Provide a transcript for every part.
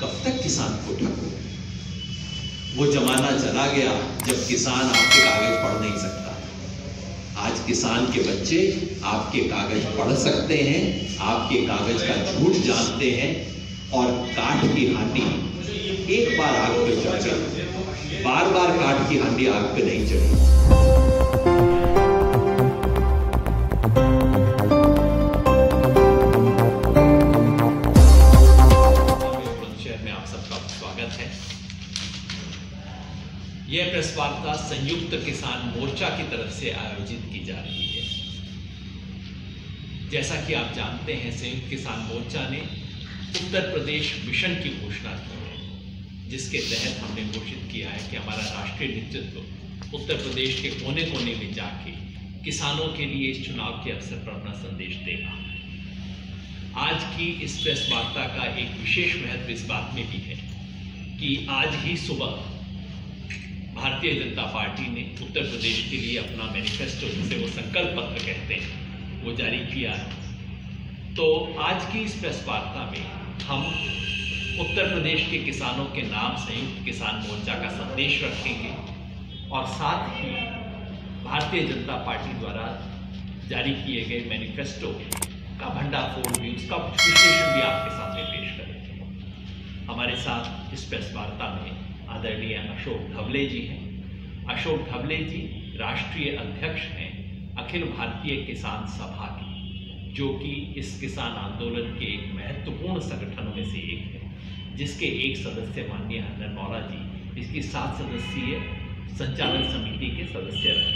कब तक किसान को ठगो? वो जमाना चला गया जब किसान आपके कागज पढ़ नहीं सकता। आज किसान के बच्चे आपके कागज पढ़ सकते हैं, आपके कागज का झूठ जानते हैं, और काठ की हांडी एक बार आग पे चढ़ गई, बार बार काठ की हांडी आग पे नहीं चढ़ी। में आप सबका स्वागत है। यह प्रेस वार्ता संयुक्त किसान मोर्चा की तरफ से आयोजित की जा रही है। जैसा कि आप जानते हैं, संयुक्त किसान मोर्चा ने उत्तर प्रदेश मिशन की घोषणा की है, जिसके तहत हमने घोषित किया है कि हमारा राष्ट्रीय नेतृत्व उत्तर प्रदेश के कोने कोने में जाके किसानों के लिए इस चुनाव के अवसर पर अपना संदेश देगा। आज की इस प्रेस वार्ता का एक विशेष महत्व इस बात में भी है कि आज ही सुबह भारतीय जनता पार्टी ने उत्तर प्रदेश के लिए अपना मैनिफेस्टो, जिसे वो संकल्प पत्र कहते हैं, वो जारी किया है। तो आज की इस प्रेस वार्ता में हम उत्तर प्रदेश के किसानों के नाम संयुक्त किसान मोर्चा का संदेश रखेंगे और साथ ही भारतीय जनता पार्टी द्वारा जारी किए गए मैनिफेस्टो का भंडाफोड़ भी, उसका विश्लेषण भी आपके सामने पेश करेंगे। हमारे साथ इस प्रेस वार्ता में आदरणीय अशोक धवले जी हैं। अशोक धवले जी राष्ट्रीय अध्यक्ष हैं अखिल भारतीय किसान सभा की, जो कि इस किसान आंदोलन के एक महत्वपूर्ण संगठनों में से एक है, जिसके एक सदस्य माननीय हन्नन मौला जी इसकी 7 सदस्यीय संचालन समिति के सदस्य रहे।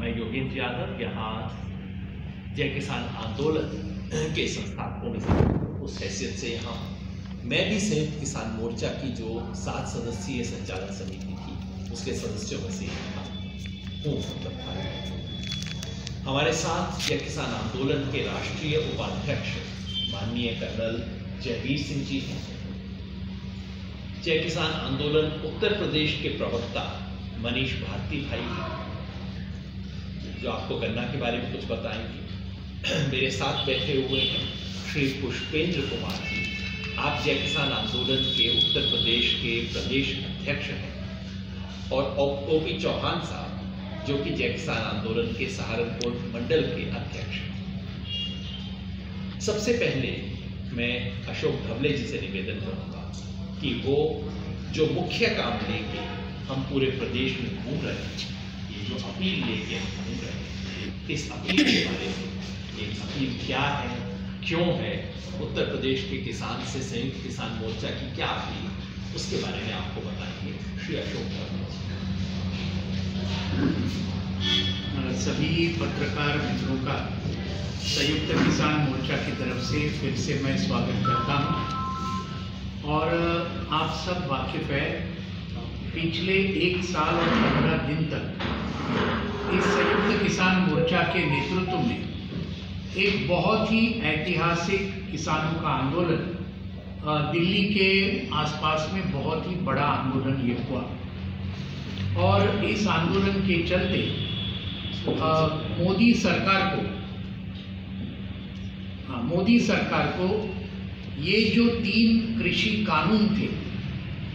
मैं योगेंद्र यादव यहाँ जय किसान आंदोलन के संस्थापकों में से उस हैसियत से यहाँ मैं भी संयुक्त किसान मोर्चा की जो 7 सदस्यीय संचालन समिति थी उसके सदस्यों में से हूँ। हमारे साथ जय किसान आंदोलन के राष्ट्रीय उपाध्यक्ष माननीय कर्नल जयवीर सिंह जी हैं। जय किसान आंदोलन उत्तर प्रदेश के प्रवक्ता मनीष भारती भाई हैं, जो आपको गन्ना के बारे में कुछ बताएंगे। मेरे साथ बैठे हुए हैं श्री पुष्पेंद्र कुमार जी, आप जय किसान आंदोलन के उत्तर प्रदेश के प्रदेश अध्यक्ष हैं, और ओपी चौहान साहब, जो कि जय किसान आंदोलन के सहारनपुर मंडल के अध्यक्ष हैं। सबसे पहले मैं अशोक धवले जी से निवेदन करूंगा कि वो जो मुख्य काम लेके हम पूरे प्रदेश में घूम रहे हैं, ये जो अपील लेके हम घूम रहे हैं, इस अपील के बारे में, ये अपील क्या है, क्यों है, उत्तर प्रदेश के किसान से संयुक्त किसान मोर्चा की क्या अपील, उसके बारे में आपको बताएंगे श्री अशोक धवले। सभी पत्रकार मित्रों का संयुक्त किसान मोर्चा की तरफ से फिर से मैं स्वागत करता हूं। और आप सब वाकिफ है, पिछले 1 साल और 15 दिन तक इस संयुक्त किसान मोर्चा के नेतृत्व में एक बहुत ही ऐतिहासिक किसानों का आंदोलन दिल्ली के आसपास में बहुत ही बड़ा आंदोलन ये हुआ, और इस आंदोलन के चलते मोदी सरकार को ये जो 3 कृषि कानून थे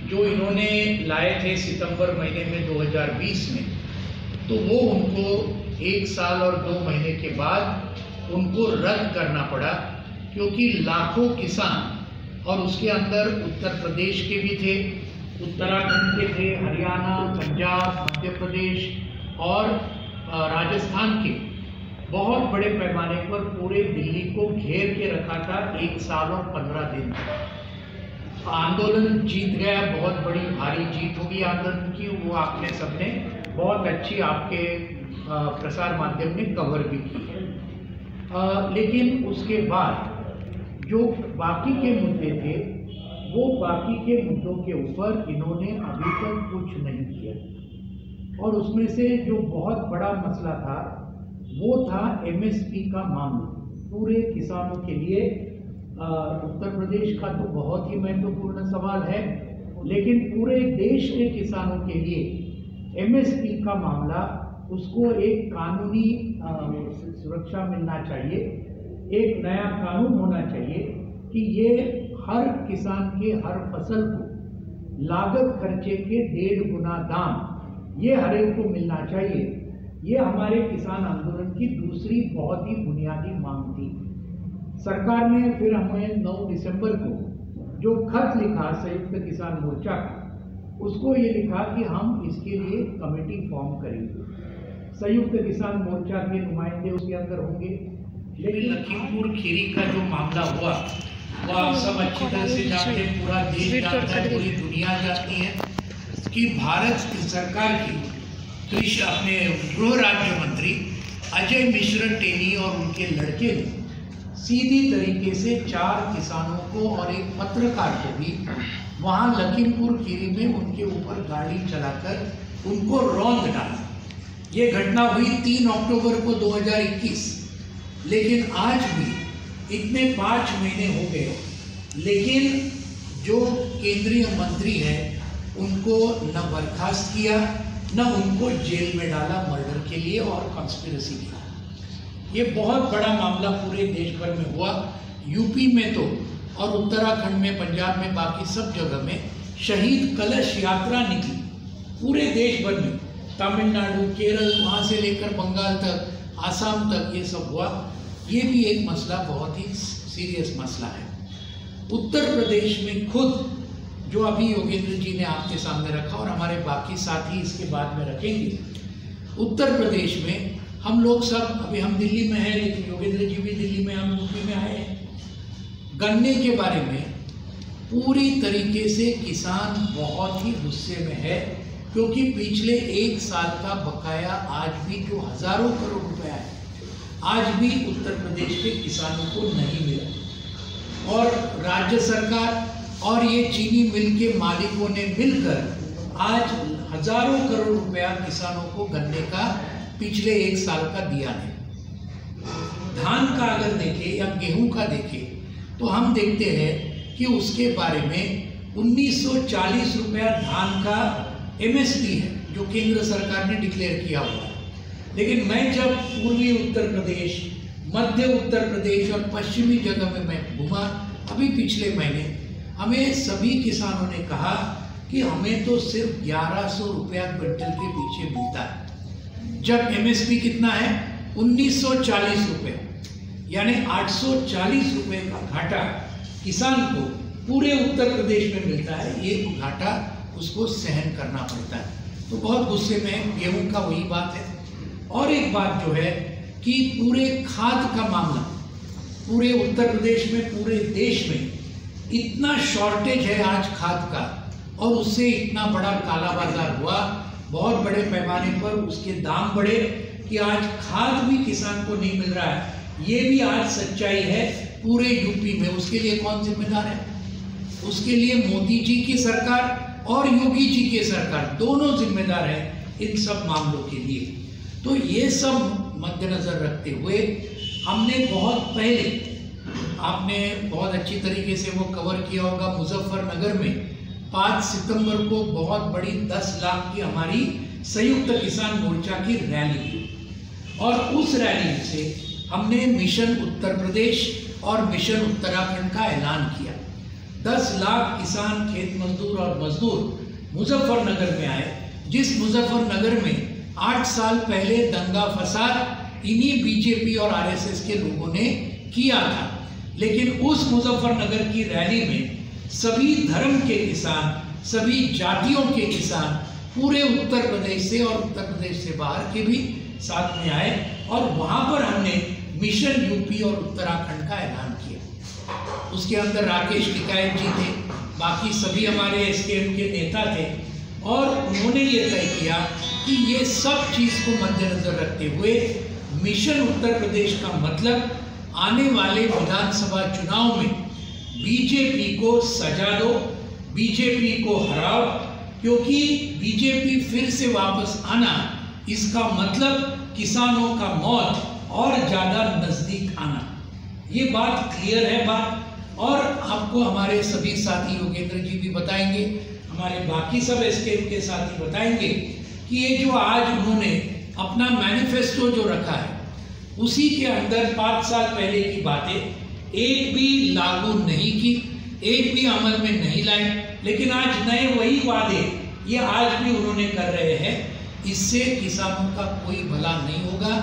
जो इन्होंने लाए थे सितंबर महीने में 2020 में, तो वो उनको 1 साल और 2 महीने के बाद उनको रद्द करना पड़ा, क्योंकि लाखों किसान, और उसके अंदर उत्तर प्रदेश के भी थे, उत्तराखंड के थे, हरियाणा, पंजाब, मध्य प्रदेश और राजस्थान के, बहुत बड़े पैमाने पर पूरे दिल्ली को घेर के रखा था 1 साल और 15 दिन। आंदोलन जीत गया, बहुत बड़ी भारी जीत होगी आंदोलन की, वो आपने सबने बहुत अच्छी आपके प्रसार माध्यम ने कवर भी की है। लेकिन उसके बाद जो बाकी के मुद्दे थे, वो बाकी के मुद्दों के ऊपर इन्होंने अभी तक कुछ नहीं किया, और उसमें से जो बहुत बड़ा मसला था वो था MSP का मामला। पूरे किसानों के लिए उत्तर प्रदेश का तो बहुत ही महत्वपूर्ण सवाल है, लेकिन पूरे देश के किसानों के लिए MSP का मामला, उसको एक कानूनी सुरक्षा मिलना चाहिए, एक नया कानून होना चाहिए कि ये हर किसान के हर फसल को लागत खर्चे के 1.5 गुना दाम ये हर एक को मिलना चाहिए। ये हमारे किसान आंदोलन की दूसरी बहुत ही बुनियादी मांग थी। सरकार ने फिर हमें 9 दिसंबर को जो खत लिखा संयुक्त किसान मोर्चा का, उसको ये लिखा कि हम इसके लिए कमेटी फॉर्म करेंगे। संयुक्त किसान मोर्चा के नुमाइंदे उसके अंदर होंगे। लेकिन लखीमपुर खीरी का जो मामला हुआ वो आप सब अच्छी तरह से जानते हैं, पूरा देश जानता है, पूरी दुनिया जानती है कि भारत सरकार की कृषि अपने गृह राज्य मंत्री अजय मिश्रा टेनी और उनके लड़के ने सीधी तरीके से 4 किसानों को और एक पत्रकार को भी वहाँ लखीमपुर खीरी में उनके ऊपर गाड़ी चलाकर उनको रौंद डाला। ये घटना हुई 3 अक्टूबर को 2021। लेकिन आज भी इतने 5 महीने हो गए, लेकिन जो केंद्रीय मंत्री है उनको न बर्खास्त किया, न उनको जेल में डाला मर्डर के लिए और कॉन्स्पिरेसी के लिए। ये बहुत बड़ा मामला पूरे देश भर में हुआ। यूपी में तो और उत्तराखंड में, पंजाब में, बाकी सब जगह में शहीद कलश यात्रा निकली पूरे देश भर में। तमिलनाडु, केरल, वहाँ से लेकर बंगाल तक, आसाम तक ये सब हुआ। ये भी एक मसला, बहुत ही सीरियस मसला है। उत्तर प्रदेश में खुद जो अभी योगेंद्र जी ने आपके सामने रखा और हमारे बाकी साथी इसके बाद में रखेंगे, उत्तर प्रदेश में हम लोग सब, अभी हम दिल्ली में हैं लेकिन योगेंद्र जी भी दिल्ली में, हम यूपी में आए हैं। गन्ने के बारे में पूरी तरीके से किसान बहुत ही गुस्से में है, क्योंकि पिछले 1 साल का बकाया आज भी जो हजारों करोड़ रुपया है, आज भी उत्तर प्रदेश के किसानों को नहीं मिला। और राज्य सरकार और ये चीनी मिल के मालिकों ने मिलकर आज हजारों करोड़ रुपया किसानों को गन्ने का पिछले 1 साल का दिया है। धान का अगर देखें या गेहूं का देखें तो हम देखते हैं कि उसके बारे में 1940 रुपया धान का MSP है जो केंद्र सरकार ने डिक्लेयर किया हुआ है। लेकिन मैं जब पूर्वी उत्तर प्रदेश, मध्य उत्तर प्रदेश और पश्चिमी जगह में मैं घूमा अभी पिछले महीने, हमें सभी किसानों ने कहा कि हमें तो सिर्फ 1100 रुपया क्विंटल के पीछे मिलता है, जब MSP कितना है 1940 रुपये, यानी 840 रुपये का घाटा किसान को पूरे उत्तर प्रदेश में मिलता है। ये घाटा उसको सहन करना पड़ता है, तो बहुत गुस्से में। गेहूं का वही बात है। और एक बात जो है कि पूरे खाद का मामला, पूरे उत्तर प्रदेश में, पूरे देश में इतना शॉर्टेज है आज खाद का, और उससे इतना बड़ा काला बाजार हुआ बहुत बड़े पैमाने पर, उसके दाम बढ़े कि आज खाद भी किसान को नहीं मिल रहा है। ये भी आज सच्चाई है पूरे यूपी में। उसके लिए कौन जिम्मेदार है? उसके लिए मोदी जी की सरकार और योगी जी की सरकार दोनों जिम्मेदार हैं इन सब मामलों के लिए। तो ये सब मद्देनजर रखते हुए हमने बहुत पहले, आपने बहुत अच्छी तरीके से वो कवर किया होगा, मुजफ्फरनगर में 5 सितंबर को बहुत बड़ी 10 लाख की हमारी संयुक्त किसान मोर्चा की रैली हुई, और उस रैली से हमने मिशन उत्तर प्रदेश और मिशन उत्तराखंड का ऐलान किया। 10 लाख किसान, खेत मजदूर और मजदूर मुजफ्फरनगर में आए, जिस मुजफ्फरनगर में 8 साल पहले दंगा फसाद इन्हीं बीजेपी और आरएसएस के लोगों ने किया था। लेकिन उस मुजफ्फरनगर की रैली में सभी धर्म के किसान, सभी जातियों के किसान पूरे उत्तर प्रदेश से और उत्तर प्रदेश से बाहर के भी साथ में आए, और वहाँ पर हमने मिशन यूपी और उत्तराखंड का ऐलान किया। उसके अंदर राकेश टिकायत जी थे, बाकी सभी हमारे एसकेएम के नेता थे, और उन्होंने ये तय किया कि ये सब चीज़ को मद्देनजर रखते हुए मिशन उत्तर प्रदेश का मतलब आने वाले विधानसभा चुनाव में बीजेपी को सजा दो, बीजेपी को हराओ, क्योंकि बीजेपी फिर से वापस आना, इसका मतलब किसानों का मौत और ज़्यादा नज़दीक आना। ये बात क्लियर है बात, और आपको हमारे सभी साथी योगेंद्र जी भी बताएंगे, हमारे बाकी सब एसकेएम के साथी बताएंगे कि ये जो आज उन्होंने अपना मैनिफेस्टो जो रखा है, उसी के अंदर 5 साल पहले की बातें एक भी लागू नहीं की। एक भी अमल में नहीं लाए, लेकिन आज नए वही वादे ये आज भी उन्होंने कर रहे हैं। इससे किसानों का कोई भला नहीं होगा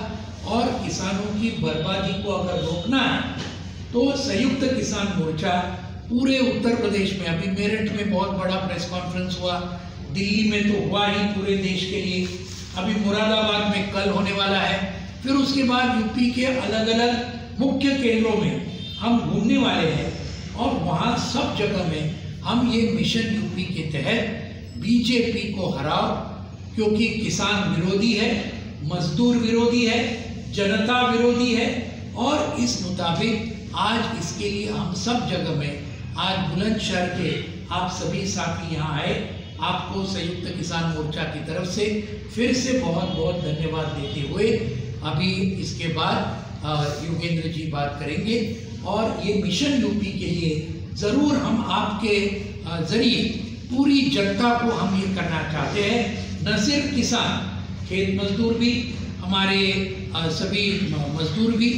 और किसानों की बर्बादी को अगर रोकना है तो संयुक्त किसान मोर्चा पूरे उत्तर प्रदेश में, अभी मेरठ में बहुत बड़ा प्रेस कॉन्फ्रेंस हुआ, दिल्ली में तो हुआ ही पूरे देश के लिए, अभी मुरादाबाद में कल होने वाला है, फिर उसके बाद यूपी के अलग अलग मुख्य केंद्रों में हम घूमने वाले हैं और वहाँ सब जगह में हम ये मिशन यूपी के तहत बीजेपी को हराओ, क्योंकि किसान विरोधी है, मजदूर विरोधी है, जनता विरोधी है और इस मुताबिक आज इसके लिए हम सब जगह में आज बुलंदशहर के आप सभी साथी यहाँ आए, आपको संयुक्त किसान मोर्चा की तरफ से फिर से बहुत बहुत धन्यवाद देते हुए अभी इसके बाद योगेंद्र जी बात करेंगे और ये मिशन यूपी के लिए ज़रूर हम आपके जरिए पूरी जनता को हम ये करना चाहते हैं, न सिर्फ किसान, खेत मजदूर भी, हमारे सभी मजदूर भी,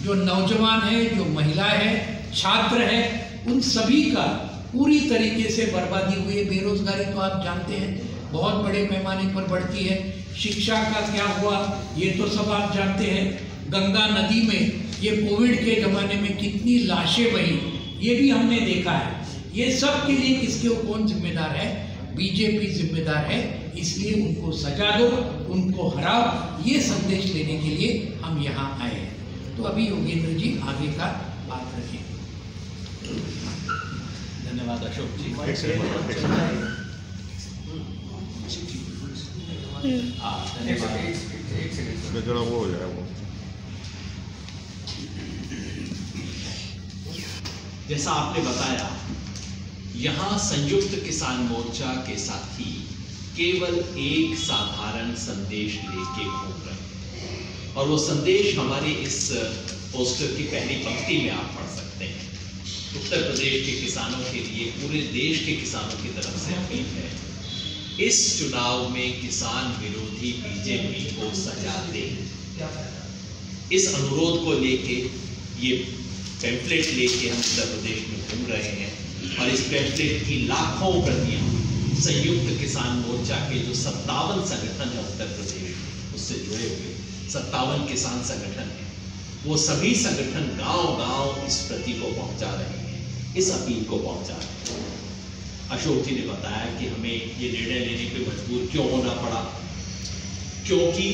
जो नौजवान हैं, जो महिलाएं हैं, छात्र हैं, उन सभी का पूरी तरीके से बर्बादी हुई है। बेरोजगारी तो आप जानते हैं बहुत बड़े पैमाने पर बढ़ती है, शिक्षा का क्या हुआ ये तो सब आप जानते हैं, गंगा नदी में ये कोविड के ज़माने में कितनी लाशें बही ये भी हमने देखा है। ये सब के लिए किसके कौन जिम्मेदार है? बीजेपी जिम्मेदार है, इसलिए उनको सजा दो, उनको हराओ, ये संदेश लेने के लिए हम यहाँ आए हैं। तो अभी योगेंद्र जी आगे का बात रखें। धन्यवाद अशोक जी। धन्यवाद। वो हो जाए वो जैसा आपने बताया, यहाँ संयुक्त किसान मोर्चा के साथी केवल एक साधारण संदेश लेके घूम रहे हैं और वो संदेश हमारे इस पोस्टर की पहली पंक्ति में आप पढ़ सकते हैं। उत्तर प्रदेश के किसानों के लिए पूरे देश के किसानों की तरफ से अपील है, इस चुनाव में किसान विरोधी बीजेपी को सजा दे। इस अनुरोध को लेके ये पैम्फलेट लेके हम उत्तर प्रदेश में घूम रहे हैं और इस पैम्फलेट की लाखों प्रतियां संयुक्त किसान मोर्चा के जो 57 संगठन है उत्तर प्रदेश में, उससे जुड़े हुए 57 किसान संगठन हैं, वो सभी संगठन गांव-गांव इस प्रति को पहुंचा रहे हैं, इस अपील को पहुंचा रहे हैं। अशोक जी ने बताया कि हमें ये निर्णय लेने पे मजबूर क्यों होना पड़ा, क्योंकि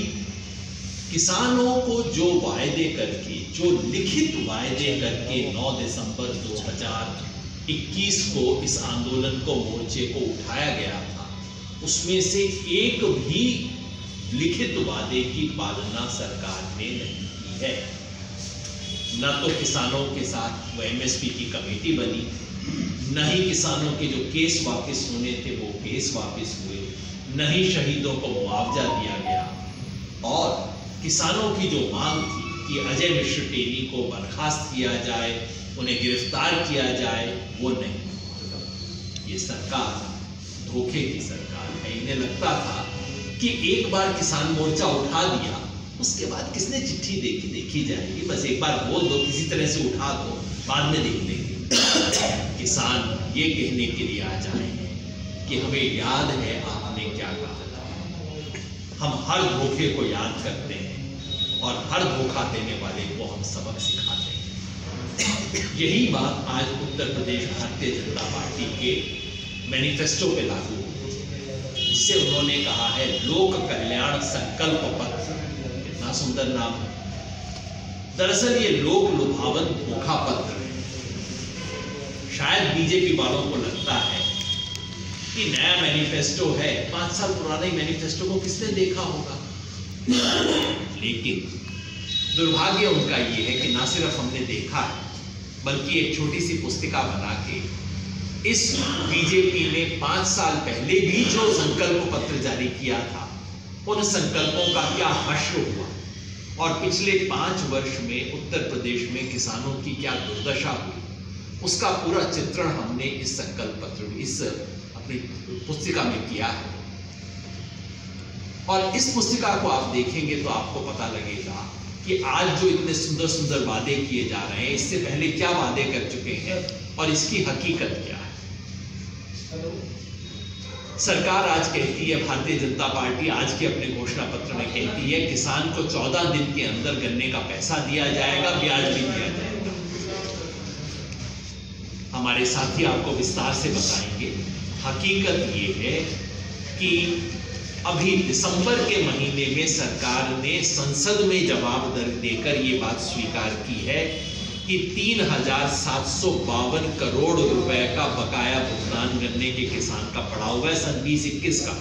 किसानों को जो वायदे करके, जो लिखित वायदे करके 9 दिसंबर 2021 को इस आंदोलन को, मोर्चे को उठाया गया था, उसमें से एक भी लिखित वादे की पालना सरकार ने नहीं की है। न तो किसानों के साथ वो MSP की कमेटी बनी, न ही किसानों के जो केस वापस होने थे वो केस वापस हुए, न ही शहीदों को मुआवजा दिया गया और किसानों की जो मांग थी कि अजय मिश्र टेनी को बर्खास्त किया जाए, उन्हें गिरफ्तार किया जाए, वो नहीं। ये सरकार धोखे की सरकार है। इन्हें लगता था कि एक बार किसान मोर्चा उठा दिया, उसके बाद किसने चिट्ठी देखी जाएगी, बस एक बार बोल दो, किसी तरह से उठा दो, बाद में देख लेंगे। किसान ये कहने के लिए आ जाए हैं कि हमें याद है आपने क्या कहा था, हम हर धोखे को याद करते हैं और हर धोखा देने वाले को हम सबक सिखाते हैं। यही बात आज उत्तर प्रदेश भारतीय जनता पार्टी के मैनिफेस्टो पे लागू हुई, जिसे उन्होंने कहा है लोक कल्याण संकल्प पत्र। कितना सुंदर नाम है। दरअसल ये लोक लुभावन धोखा पत्र है। शायद बीजेपी वालों को लगता है कि नया मैनिफेस्टो है, 5 साल पुराने मैनिफेस्टो को किसने देखा होगा। लेकिन दुर्भाग्य उनका ये है कि ना सिर्फ हमने देखा है, बल्कि एक छोटी सी पुस्तिका बना के इस बीजेपी ने 5 साल पहले भी जो संकल्प पत्र जारी किया था, उन संकल्पों का क्या हश्र हुआ और पिछले 5 वर्ष में उत्तर प्रदेश में किसानों की क्या दुर्दशा हुई, उसका पूरा चित्रण हमने इस संकल्प पत्र, इस अपनी पुस्तिका में किया है। और इस पुस्तिका को आप देखेंगे तो आपको पता लगेगा कि आज जो इतने सुंदर सुंदर वादे किए जा रहे हैं, इससे पहले क्या वादे कर चुके हैं और इसकी हकीकत क्या है। सरकार आज कहती है, भारतीय जनता पार्टी आज के अपने घोषणा पत्र में कहती है किसान को 14 दिन के अंदर गन्ने का पैसा दिया जाएगा, ब्याज भी दिया जाएगा। हमारे साथी आपको विस्तार से बताएंगे। हकीकत ये है कि अभी दिसंबर के महीने में सरकार ने संसद में जवाब देकर ये बात स्वीकार की है कि 3,752 करोड़ रुपए का बकाया भुगतान गन्ने के किसान का पड़ा हुआ है सन 2021 का।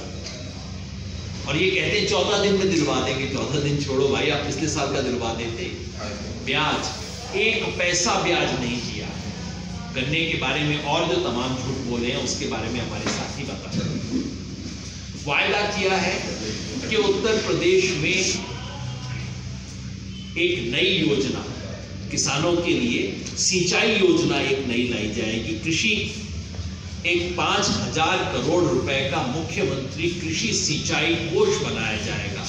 और ये कहते हैं 14 दिन में दिलवा देंगे। 14 दिन छोड़ो भाई, आप पिछले साल का दिलवा देते। ब्याज, एक पैसा ब्याज नहीं दिया। गन्ने के बारे में और जो तमाम झूठ बोले हैं उसके बारे में हमारे साथी बता रहे हैं। वायदा किया है कि उत्तर प्रदेश में एक नई योजना किसानों के लिए, सिंचाई योजना एक नई लाई जाएगी। कृषि, एक 5,000 करोड़ रुपए का मुख्यमंत्री कृषि सिंचाई कोष बनाया जाएगा।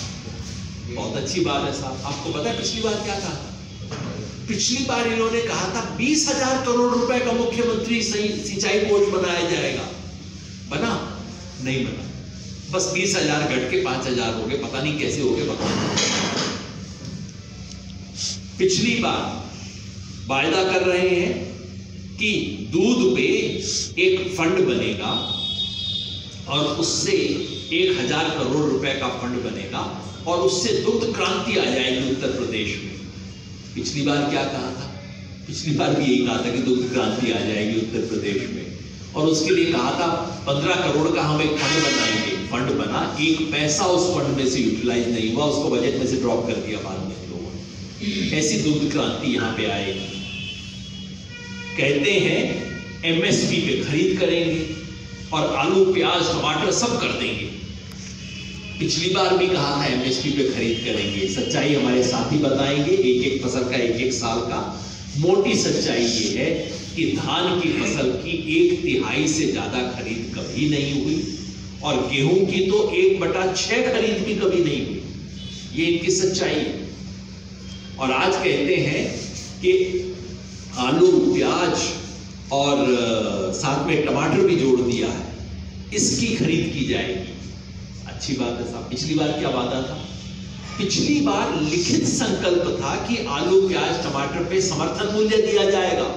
बहुत अच्छी बात है साहब। आपको पता है पिछली बार क्या कहा था? पिछली बार इन्होंने कहा था 20,000 करोड़ रुपए का मुख्यमंत्री सिंचाई कोष बनाया जाएगा। बना? नहीं बना। बस 20,000 घट के 5,000 हो गए। पता नहीं कैसे हो गए, पता नहीं। पिछली बार वायदा कर रहे हैं कि दूध पे एक फंड बनेगा और उससे 1,000 करोड़ रुपए का फंड बनेगा और उससे दुग्ध क्रांति आ जाएगी उत्तर प्रदेश में। पिछली बार क्या कहा था? पिछली बार भी यही कहा था कि दुग्ध क्रांति आ जाएगी उत्तर प्रदेश में, और उसके लिए कहा था 15 करोड़ का हम एक फंड बनाएंगे। फंड बना, एक पैसा उस फंड में से यूटिलाइज नहीं हुआ, उसको बजट में से ड्रॉप कर दिया बाद में लोगों ने। ऐसी दुग्ध क्रांति यहां पे आएगी। कहते हैं एमएसपी पे खरीद करेंगे और आलू, प्याज, टमाटर सब कर देंगे। पिछली बार भी कहा था एमएसपी पे खरीद करेंगे। सच्चाई हमारे साथी बताएंगे, एक एक फसल का, एक एक साल का। मोटी सच्चाई ये है कि धान की फसल की 1/3 से ज्यादा खरीद कभी नहीं हुई और गेहूं की तो 1/6 खरीद भी कभी नहीं हुई। ये इनकी सच्चाई है। और आज कहते हैं कि आलू, प्याज और साथ में टमाटर भी जोड़ दिया है, इसकी खरीद की जाएगी। अच्छी बात है साहब। पिछली बार क्या वादा था? पिछली बार लिखित संकल्प था कि आलू, प्याज, टमाटर पे समर्थन मूल्य दिया जाएगा।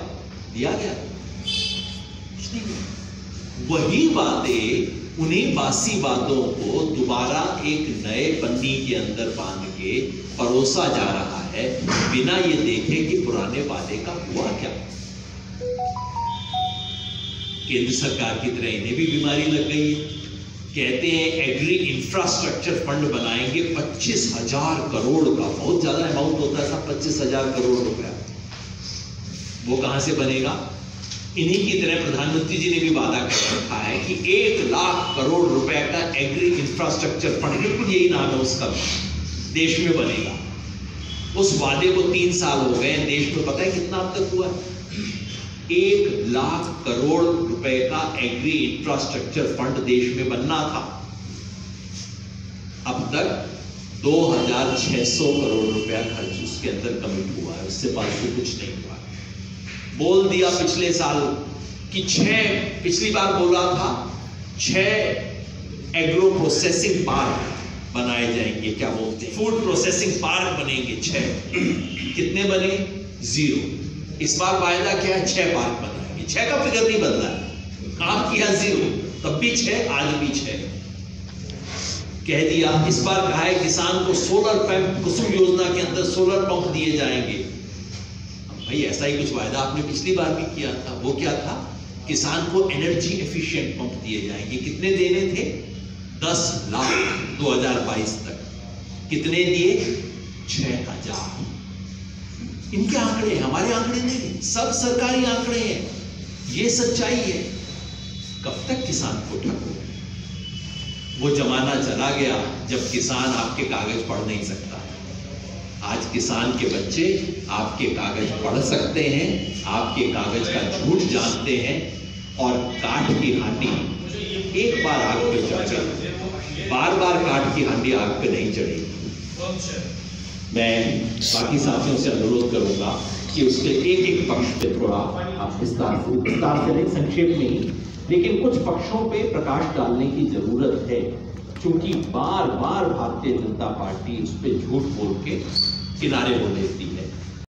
दिया गया? वही बातें, उन्हीं बासी बातों को दोबारा एक नए पन्नी के अंदर बांध के परोसा जा रहा है, बिना ये देखे कि पुराने वादे का हुआ क्या। केंद्र सरकार की तरह इन्हें भी बीमारी लग गई है। कहते हैं एग्री इंफ्रास्ट्रक्चर फंड बनाएंगे 25,000 करोड़ का। बहुत ज्यादा अमाउंट होता है साहब, 25,000 करोड़ रुपया। वो कहां से बनेगा? इन्हीं की तरह प्रधानमंत्री जी ने भी वादा कर रखा है कि 1,00,000 करोड़ रुपए का एग्री इंफ्रास्ट्रक्चर फंड, बिल्कुल यही नाम है उसका, देश में बनेगा। उस वादे को 3 साल हो गए। देश में पता है कितना अब तक हुआ? 1,00,000 करोड़ रुपए का एग्री इंफ्रास्ट्रक्चर फंड देश में बनना था। अब तक 2,600 करोड़ रुपया खर्च उसके अंदर कमिट हुआ है, उससे फालतू कुछ नहीं हुआ। बोल दिया पिछले साल कि 6, पिछली बार बोला था 6 एग्रो प्रोसेसिंग पार्क बनाए जाएंगे। क्या बोलते हैं? फूड प्रोसेसिंग पार्क बनेंगे 6। कितने बने? 0। इस बार वायदा क्या है? 6 पार्क बनाएंगे। 6 का फिगर नहीं बदला है। आपके यहां 0, तब भी 6, आज भी 6 कह दिया। इस बार कहा है किसान को सोलर पंप, कुसुम योजना के अंदर सोलर पंप दिए जाएंगे। भाई ऐसा ही कुछ वायदा आपने पिछली बार भी किया था। वो क्या था? किसान को एनर्जी एफिशिएंट पंप दिए जाएंगे। कितने देने थे? 10 लाख 2022 तक। कितने दिए? 6,000। इनके आंकड़े, हमारे आंकड़े नहीं, सब सरकारी आंकड़े हैं। ये सच्चाई है। कब तक किसान को ठगो? वो जमाना चला गया जब किसान आपके कागज पढ़ नहीं सकता। आज किसान के बच्चे आपके कागज पढ़ सकते हैं, आपके कागज का झूठ जानते हैं, और काठ की हांडी एक बार आग पे चढ़ गई, बार बार काठ की हांडी आग पे नहीं चढ़ेगी। मैं बाकी साथियों से अनुरोध करूंगा कि उसके एक एक पक्ष पे थोड़ा आप विस्तार से नहीं, संक्षेप में ही, लेकिन कुछ पक्षों पे प्रकाश डालने की जरूरत है, क्योंकि बार बार भारतीय जनता पार्टी उस पर झूठ बोल के किनारे हो लेती है।